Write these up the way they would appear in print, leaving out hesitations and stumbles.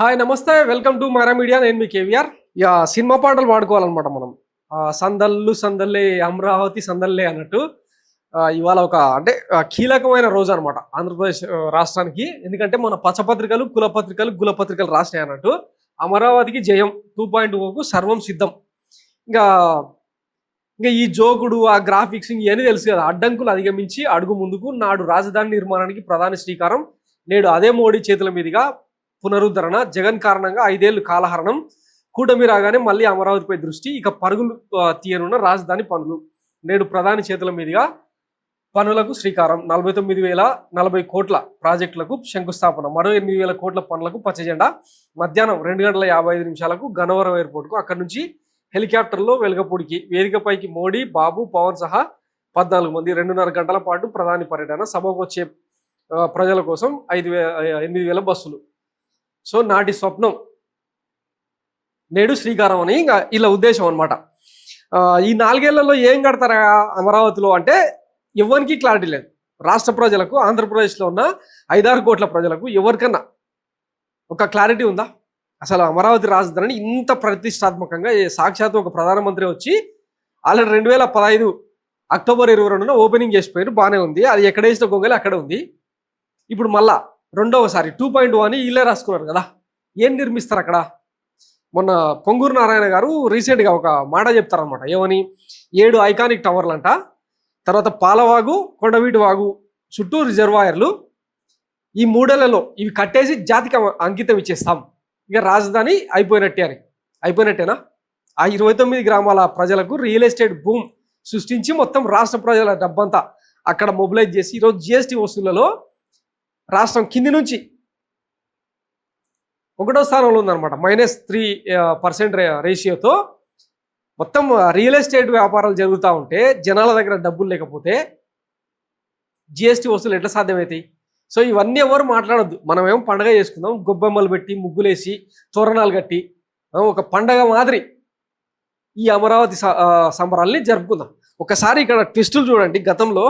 Hi నమస్తే welcome to Mara media. నేను మీ కేవీఆర్. సినిమా పాటలు పాడుకోవాలన్నమాట మనం. సందల్లు సందల్లే అమరావతి సందల్లే అన్నట్టు ఇవాళ ఒక అంటే కీలకమైన రోజు అనమాట ఆంధ్రప్రదేశ్ రాష్ట్రానికి. ఎందుకంటే మన పచ్చపత్రికలు కులపత్రికలు గులపత్రికలు రాసినాయి అన్నట్టు. అమరావతికి జయం 2.0కు సర్వం సిద్ధం. ఇంకా ఇంకా ఈ జోకుడు ఆ గ్రాఫిక్స్ ఇవన్నీ తెలుసు కదా. అడ్డంకులు అధిగమించి అడుగు ముందుకు నాడు రాజధాని నిర్మాణానికి ప్రధాని శ్రీకారం. నేడు అదే మోడీ చేతుల మీదుగా పునరుద్ధరణ. జగన్ కారణంగా 5 ఏళ్లు కాలహరణం. కూటమి రాగానే మళ్ళీ అమరావతిపై దృష్టి. ఇక పరుగులు తీయనున్న రాజధాని పనులు. నేడు ప్రధాని చేతుల మీదుగా పనులకు శ్రీకారం. 49,040 కోట్ల ప్రాజెక్టులకు శంకుస్థాపన. మరో 8,000 కోట్ల పనులకు పచ్చజెండా. మధ్యాహ్నం 2:55 గన్నవరం ఎయిర్పోర్ట్కు, అక్కడి నుంచి హెలికాప్టర్లో వెలగపూడికి. వేదికపైకి మోడీ, బాబు, పవన్ సహా 14 మంది. 2.5 గంటల పాటు ప్రధాని పర్యటన. సభకు వచ్చే ప్రజల కోసం 8,000 బస్సులు. సో నాటి స్వప్నం నేడు శ్రీకారం అని ఇంకా ఇలా ఉద్దేశం అనమాట. ఈ 4 ఏళ్లలో ఏం కడతారా అమరావతిలో అంటే ఎవరికి క్లారిటీ లేదు. రాష్ట్ర ప్రజలకు, ఆంధ్రప్రదేశ్లో ఉన్న 5-6 కోట్ల ప్రజలకు ఎవరికన్నా ఒక క్లారిటీ ఉందా? అసలు అమరావతి రాజధానిని ఇంత ప్రతిష్టాత్మకంగా సాక్షాత్ ఒక ప్రధానమంత్రి వచ్చి ఆల్రెడీ 2015 అక్టోబర్ 22న ఓపెనింగ్ చేసిపోయారు. బాగానే ఉంది. అది ఎక్కడ వేసిన గొంగలి అక్కడ ఉంది. ఇప్పుడు మళ్ళా రెండవసారి 2.0 అని వీళ్ళే రాసుకున్నారు కదా. ఏం నిర్మిస్తారు అక్కడ? మొన్న పొంగూరు నారాయణ గారు రీసెంట్గా ఒక మాట చెప్తారనమాట. ఏమని? 7 ఐకానిక్ టవర్లు అంట, తర్వాత పాలవాగు, కొండవీటి వాగు చుట్టూ రిజర్వాయర్లు, ఈ 3 ఏళ్లలో ఇవి కట్టేసి జాతికి అంకితం ఇచ్చేస్తాం, ఇక రాజధాని అయిపోయినట్టే అని. అయిపోయినట్టేనా? ఆ 29 గ్రామాల ప్రజలకు రియల్ ఎస్టేట్ భూమ్ సృష్టించి మొత్తం రాష్ట్ర ప్రజల డబ్బంతా అక్కడ మొబిలైజ్ చేసి ఈరోజు జిఎస్టీ వసూళ్లలో రాష్ట్రం కింది నుంచి 1వ స్థానంలో ఉందన్నమాట. -3% రేషియోతో మొత్తం రియల్ ఎస్టేట్ వ్యాపారాలు జరుగుతూ ఉంటే జనాల దగ్గర డబ్బులు లేకపోతే జిఎస్టీ వసూలు ఎట్లా సాధ్యమవుతాయి? సో ఇవన్నీ ఎవరు మాట్లాడొద్దు. మనమేమో పండగ చేసుకుందాం, గొబ్బెమ్మలు పెట్టి ముగ్గులేసి తోరణాలు కట్టి ఒక పండగ మాదిరి ఈ అమరావతి సంబరాల్ని జరుపుకుందాం. ఒకసారి ఇక్కడ ట్విస్టులు చూడండి. గతంలో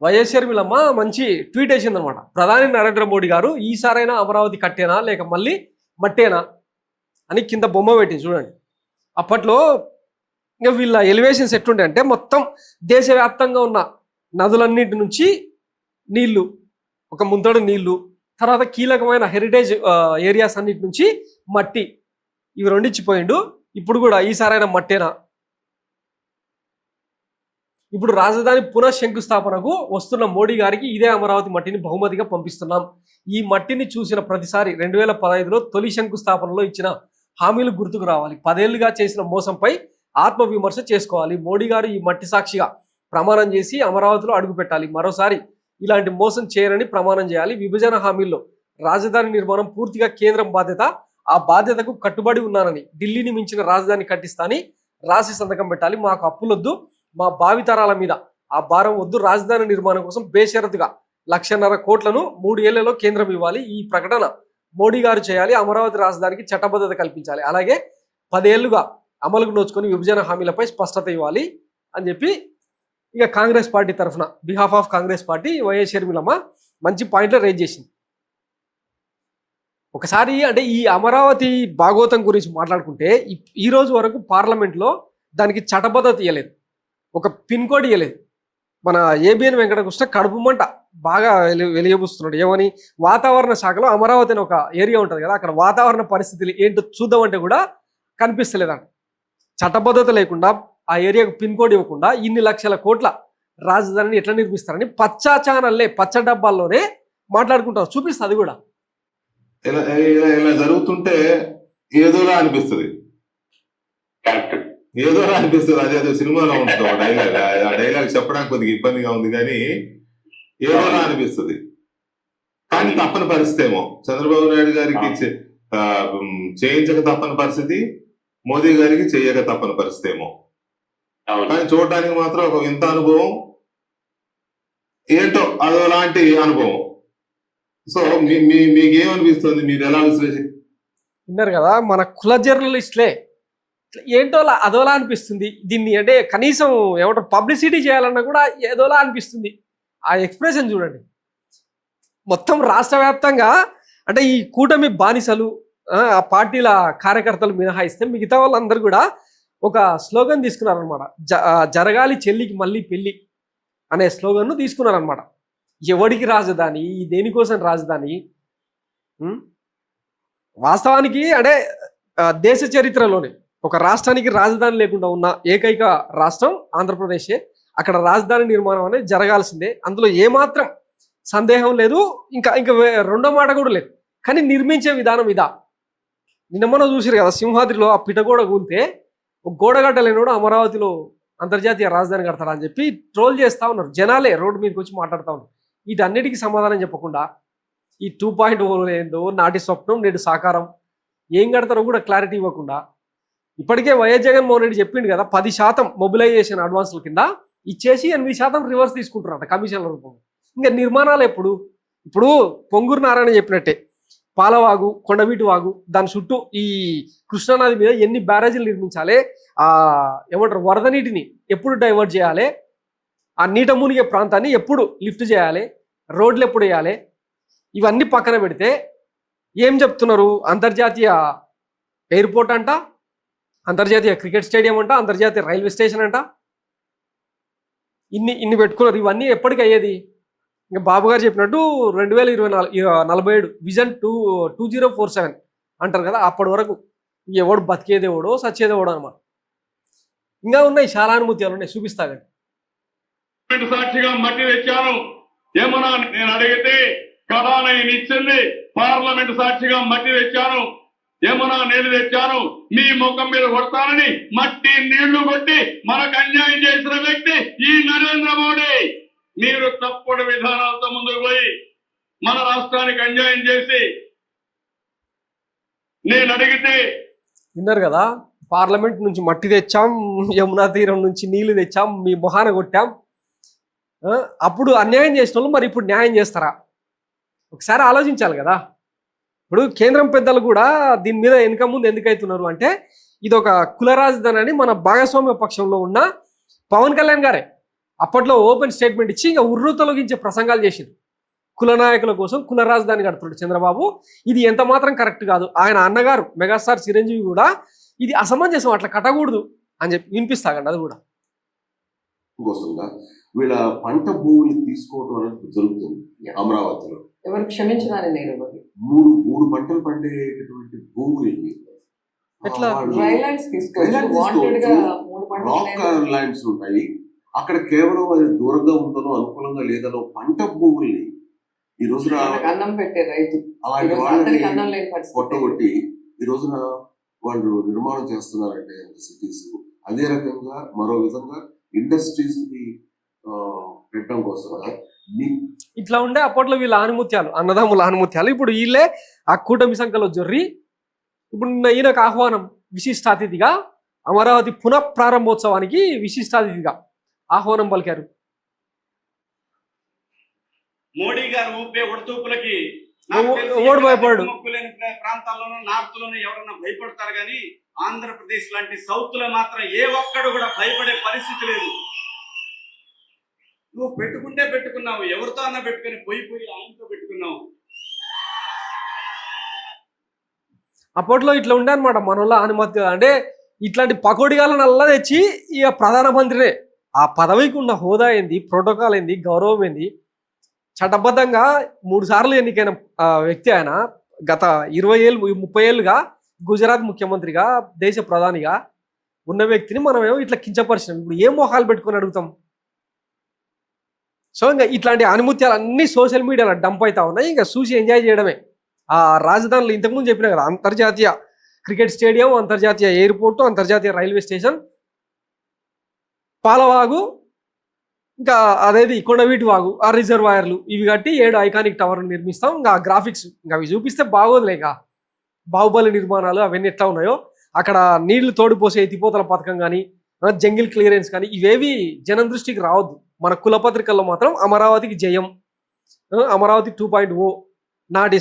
వైఎస్ షర్మిలమ్మ మంచి ట్వీట్ వేసిందనమాట. ప్రధాని నరేంద్ర మోడీ గారు ఈసారైనా అమరావతి కట్టేనా లేక మళ్ళీ మట్టేనా అని కింద బొమ్మ పెట్టింది చూడండి. అప్పట్లో ఇంకా వీళ్ళ ఎలివేషన్స్ ఎట్లుండే అంటే మొత్తం దేశవ్యాప్తంగా ఉన్న నదులన్నింటి నుంచి నీళ్లు, ఒక ముంతడు నీళ్లు, తర్వాత కీలకమైన హెరిటేజ్ ఏరియాస్ అన్నిటి నుంచి మట్టి, ఇవి రెండిచ్చిపోయిండు. ఇప్పుడు కూడా ఈసారైనా మట్టేనా? ఇప్పుడు రాజధాని పునఃశంకుస్థాపనకు వస్తున్న మోడీ గారికి ఇదే అమరావతి మట్టిని బహుమతిగా పంపిస్తున్నాం. ఈ మట్టిని చూసిన ప్రతిసారి 2015లో తొలి శంకుస్థాపనలో ఇచ్చిన హామీలు గుర్తుకు రావాలి. 10 ఏళ్లుగా చేసిన మోసంపై ఆత్మవిమర్శ చేసుకోవాలి. మోడీ గారు ఈ మట్టి సాక్షిగా ప్రమాణం చేసి అమరావతిలో అడుగు పెట్టాలి. మరోసారి ఇలాంటి మోసం చేయరని ప్రమాణం చేయాలి. విభజన హామీల్లో రాజధాని నిర్మాణం పూర్తిగా కేంద్రం బాధ్యత, ఆ బాధ్యతకు కట్టుబడి ఉన్నానని, ఢిల్లీని మించిన రాజధాని కట్టిస్తాని రాసి సంతకం పెట్టాలి. మాకు అప్పులొద్దు, మా భావితరాల మీద ఆ భారం వద్దు. రాజధాని నిర్మాణం కోసం బేషరతుగా 1,50,000 కోట్లను 3 ఏళ్లలో కేంద్రం ఇవ్వాలి. ఈ ప్రకటన మోడీ గారు చేయాలి. అమరావతి రాజధానికి చట్టబద్ధత కల్పించాలి. అలాగే 10 ఏళ్లుగా అమలుకు నోచుకొని విభజన హామీలపై స్పష్టత ఇవ్వాలి అని చెప్పి ఇక కాంగ్రెస్ పార్టీ తరఫున behalf of Congress party YS షర్మిలమ్మ మంచి పాయింట్లు రేజ్ చేసింది. ఒకసారి అంటే ఈ అమరావతి భాగోతం గురించి మాట్లాడుకుంటే ఈ రోజు వరకు పార్లమెంట్లో దానికి చట్టబద్ధత ఇవ్వలేదు, ఒక పిన్ కోడ్ ఇవ్వలేదు. మన ఏబిఎన్ వెంకటకృష్ణ కడుపు మంట బాగా వెలియబుస్తున్నాడు. ఏమని? వాతావరణ శాఖలో అమరావతి అని ఒక ఏరియా ఉంటుంది కదా, అక్కడ వాతావరణ పరిస్థితులు ఏంటో చూద్దామంటే కూడా కనిపిస్తలేదంట. చట్టబద్ధత లేకుండా ఆ ఏరియాకు పిన్ కోడ్ ఇవ్వకుండా ఇన్ని లక్షల కోట్ల రాజధానిని ఎట్లా నిర్మిస్తారని పచ్చా ఛానల్లే, పచ్చ డబ్బాల్లోనే మాట్లాడుకుంటారు. చూపిస్తుంది అది కూడా. ఇలా జరుగుతుంటే ఏదోలా అనిపిస్తుంది, ఏదోలా అనిపిస్తుంది. అదేదో సినిమాలో ఉంటుంది ఒక డైలాగ్. ఆ డైలాగ్ చెప్పడానికి కొద్దిగా ఇబ్బందిగా ఉంది కానీ ఏదోలా అనిపిస్తుంది. కానీ తప్పని పరిస్థితి ఏమో చంద్రబాబు నాయుడు గారికి చేయించక తప్పని పరిస్థితి, మోదీ గారికి చెయ్యక తప్పని పరిస్థితి ఏమో. కానీ చూడడానికి మాత్రం ఒక వింత అనుభవం, ఏంటో అదో లాంటి అనుభవం. సో మీకేమనిపిస్తుంది? మీరు ఎలా విన్నారు కదా, మన కుల జర్నలిస్టులే ఏంటో అదోలా అనిపిస్తుంది. దీన్ని అంటే కనీసం ఏమంటారు పబ్లిసిటీ చేయాలన్నా కూడా ఏదోలా అనిపిస్తుంది. ఆ ఎక్స్ప్రెషన్ చూడండి. మొత్తం రాష్ట్ర వ్యాప్తంగా అంటే ఈ కూటమి బానిసలు, ఆ పార్టీల కార్యకర్తలు మినహాయిస్తే మిగతా వాళ్ళందరూ కూడా ఒక స్లోగన్ తీసుకున్నారనమాట. జరగాలి చెల్లికి మళ్ళీ పెళ్ళి అనే స్లోగన్ను తీసుకున్నారనమాట. ఎవడికి రాజధాని, దేనికోసం రాజధాని? వాస్తవానికి అంటే దేశ చరిత్రలోనే ఒక రాష్ట్రానికి రాజధాని లేకుండా ఉన్న ఏకైక రాష్ట్రం ఆంధ్రప్రదేశే. అక్కడ రాజధాని నిర్మాణం అనేది జరగాల్సిందే, అందులో ఏమాత్రం సందేహం లేదు. ఇంకా ఇంకా రెండో మాట కూడా లేదు. కానీ నిర్మించే విధానం ఇదా? నిన్న మనం చూసారు కదా, సింహాద్రిలో ఆ పిటగోడ కూలితే ఒక గోడ కట్టలేనోడు అమరావతిలో అంతర్జాతీయ రాజధాని కడతారా అని చెప్పి ట్రోల్ చేస్తూ ఉన్నారు. జనాలే రోడ్డు మీదకి వచ్చి మాట్లాడుతూ ఉన్నారు. వీటన్నిటికీ సమాధానం చెప్పకుండా ఈ 2.0 ఏందో, నాటి స్వప్నం నేడు సాకారం, ఏం కడతారో కూడా క్లారిటీ ఇవ్వకుండా ఇప్పటికే వైఎస్ జగన్మోహన్ రెడ్డి చెప్పిండు కదా, 10% మొబిలైజేషన్ అడ్వాన్స్ల కింద ఇచ్చేసి 8% రివర్స్ తీసుకుంటున్నారట కమిషన్ల రూపంలో. ఇంకా నిర్మాణాలు ఎప్పుడు? ఇప్పుడు పొంగూరు నారాయణ చెప్పినట్టే పాలవాగు, కొండవీటి వాగు, దాని చుట్టూ ఈ కృష్ణానది మీద ఎన్ని బ్యారేజీలు నిర్మించాలి, ఏమంటారు వరద నీటిని ఎప్పుడు డైవర్ట్ చేయాలి, ఆ నీట మునిగే ప్రాంతాన్ని ఎప్పుడు లిఫ్ట్ చేయాలి, రోడ్లు ఎప్పుడు వేయాలి, ఇవన్నీ పక్కన పెడితే ఏం చెప్తున్నారు? అంతర్జాతీయ ఎయిర్పోర్ట్ అంట, అంతర్జాతీయ క్రికెట్ స్టేడియం అంట, అంతర్జాతీయ రైల్వే స్టేషన్ అంట, ఇన్ని పెట్టుకున్నారు. ఇవన్నీ ఎప్పటికి అయ్యేది? ఇంకా బాబు గారు చెప్పినట్టు 2047 విజన్ 2047 అంటారు కదా, అప్పటి వరకు ఎవడు బతికేదేవాడో సచ్చేదేవాడో అనమాట. ఇంకా ఉన్నాయి చాలా అనుమతులు ఉన్నాయి, చూపిస్తాగండి. సాక్షిగా మట్టి తెచ్చాను ఏమన్నా నేను అడిగితే కథానయ్య ఇచ్చింది. పార్లమెంట్ సాక్షిగా మట్టి తెచ్చాను, ఏమన్నా నీళ్లు తెచ్చాను, మీ ముఖం మీద కొడతానని మట్టి నీళ్లు కొట్టి మనకు అన్యాయం చేసిన వ్యక్తి ఈ నరేంద్ర మోడీ. మీరు తప్పుడు విధానాలతో ముందుకు పోయి మన రాష్ట్రానికి అన్యాయం చేసి నేను అడిగితే విన్నారు కదా, పార్లమెంట్ నుంచి మట్టి తెచ్చాం, యమునా తీరం నుంచి నీళ్లు తెచ్చాం, మీ మొహాన కొట్టాం. అప్పుడు అన్యాయం చేసిన వాళ్ళు మరి ఇప్పుడు న్యాయం చేస్తారా? ఒకసారి ఆలోచించాలి కదా. ఇప్పుడు కేంద్రం పెద్దలు కూడా దీని మీద వెనుక ముందు ఎందుకైతున్నారు అంటే, ఇది ఒక కుల రాజధాని అని మన భాగస్వామ్య పక్షంలో ఉన్న పవన్ కళ్యాణ్ గారే అప్పట్లో ఓపెన్ స్టేట్మెంట్ ఇచ్చి ఇంకా ఉర్రు తొలగించే ప్రసంగాలు చేసింది. కుల నాయకుల కోసం కుల రాజధాని కడుతున్నాడు చంద్రబాబు, ఇది ఎంత మాత్రం కరెక్ట్ కాదు. ఆయన అన్నగారు మెగాస్టార్ చిరంజీవి కూడా ఇది అసమంజసం, అట్లా కట్టకూడదు అని చెప్పి వినిపిస్తాగండి. అది కూడా వీళ్ళ పంట భూములు తీసుకోవడం అనేది జరుగుతుంది అమరావతిలో. ఎవరు క్షమించడానికి నేను మూడు పంటలు పండేటటువంటి భూములు ఎట్లా రాక్ ల్యాండ్స్ ఉంటాయి అక్కడ. కేవలం అది దూరంగా ఉందనో అనుకూలంగా లేదనో పంట భూముల్ని ఈ రోజున అన్నం పెట్టే రైతు అలాంటి వాళ్ళని కొట్టగొట్టి ఈ రోజున వాళ్ళు నిర్మాణం చేస్తున్నారంటే సిటీస్. అదే రకంగా మరో విధంగా ఇండస్ట్రీస్ ని పెట్టడం కోసం ఇట్లా ఉండే అప్పట్లో వీళ్ళ ఆనుమత్యాలు, అన్నదమ్ముల ఆనుమత్యాలు. ఇప్పుడు వీళ్ళే ఆ కూటమి సంఖ్యలో జొర్రి ఇప్పుడు ఈయనకు ఆహ్వానం విశిష్ట అతిథిగా అమరావతి పునఃప్రారంభోత్సవానికి విశిష్ట అతిథిగా ఆహ్వానం పలికారు. మోడీ గారు ఊపే ఉడతూపులకి ఓడి భయపడు ప్రాంతాల్లోనూ నార్త్ లోనూ ఎవరన్నా భయపడతారు కానీ ఆంధ్రప్రదేశ్ లాంటి సౌత్ లో మాత్రం ఏ ఒక్కడు కూడా భయపడే పరిస్థితి లేదు. నువ్వు పెట్టుకుంటే పెట్టుకున్నావు, ఎవరితో అన్నా పెట్టుకుని పోయి ఆయనతో పెట్టుకున్నావు. అప్పట్లో ఇట్లా ఉండే అనమాట మనోళ్ళ అనుమతి. అంటే ఇట్లాంటి పకోడిగాలను అల్లా తెచ్చి ఇక ప్రధానమంత్రినే, ఆ పదవికి ఉన్న హోదా ఏంది, ప్రోటోకాల్ ఏంది, గౌరవం ఏంది, చట్టబద్ధంగా 3 సార్లు ఎన్నికైన వ్యక్తి ఆయన. గత 20 ఏళ్ళు 30 ఏళ్ళుగా గుజరాత్ ముఖ్యమంత్రిగా దేశ ప్రధానిగా ఉన్న వ్యక్తిని మనమేమో ఇట్లా కించపరిచినాం. ఇప్పుడు ఏం మొహాలు పెట్టుకొని అడుగుతాం? సో ఇంకా ఇట్లాంటి అనుమత్యాలు అన్నీ సోషల్ మీడియాలో డంప్ అవుతా ఉన్నాయి. ఇంకా చూసి ఎంజాయ్ చేయడమే. ఆ రాజధానిలో ఇంతకుముందు చెప్పినా కదా, అంతర్జాతీయ క్రికెట్ స్టేడియం, అంతర్జాతీయ ఎయిర్పోర్టు, అంతర్జాతీయ రైల్వే స్టేషన్, పాలవాగు, ఇంకా అదేది కొండవీటి వాగు, ఆ రిజర్వాయర్లు, ఇవి కట్టి 7 ఐకానిక్ టవర్లు నిర్మిస్తాం. ఇంకా గ్రాఫిక్స్ ఇంకా అవి చూపిస్తే బాగోదులేక బాహుబలి నిర్మాణాలు అవన్నీ ఎట్లా ఉన్నాయో అక్కడ నీళ్లు తోడిపోసే ఎత్తిపోతల పథకం కానీ, జంగిల్ క్లియరెన్స్ కానీ ఇవేవి జనం దృష్టికి రావద్దు. మన కులపత్రికల్లో మాత్రం అమరావతికి జయం, అమరావతి 2.0, నాటి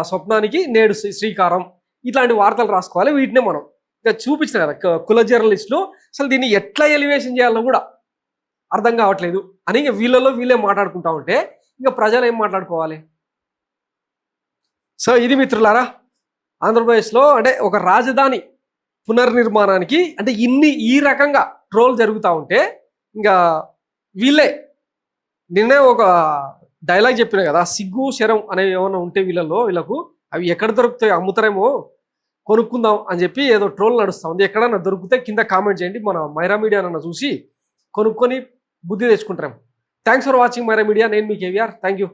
స్వప్నానికి నేడు శ్రీకారం, ఇట్లాంటి వార్తలు రాసుకోవాలి. వీటినే మనం ఇంకా చూపించిన కదా కుల జర్నలిస్టులు అసలు దీన్ని ఎట్లా ఎలివేషన్ చేయాలో కూడా అర్థం కావట్లేదు అని ఇంకా వీళ్ళలో వీళ్ళే మాట్లాడుకుంటా ఉంటే ఇంకా ప్రజలు ఏం మాట్లాడుకోవాలి? సో ఇది మిత్రులారా, ఆంధ్రప్రదేశ్లో అంటే ఒక రాజధాని పునర్నిర్మాణానికి అంటే ఈ రకంగా ట్రోల్ జరుగుతూ ఉంటే ఇంకా వీళ్ళే నిన్నే ఒక డైలాగ్ చెప్పిన కదా, సిగ్గు శరం అనేవి ఏమైనా ఉంటే వీళ్ళకు అవి ఎక్కడ దొరుకుతాయి, అమ్ముతారేమో, కొనుక్కుందాం అని చెప్పి ఏదో ట్రోల్ నడుస్తూ ఉంది. ఎక్కడన్నా దొరికితే కింద కామెంట్ చేయండి, మన మైరా మీడియా నన్ను చూసి కొనుక్కొని బుద్ధి తెచ్చుకుంటారేమో. Thanks for watching Maira media. నేను మీ కేవీఆర్. Thank you.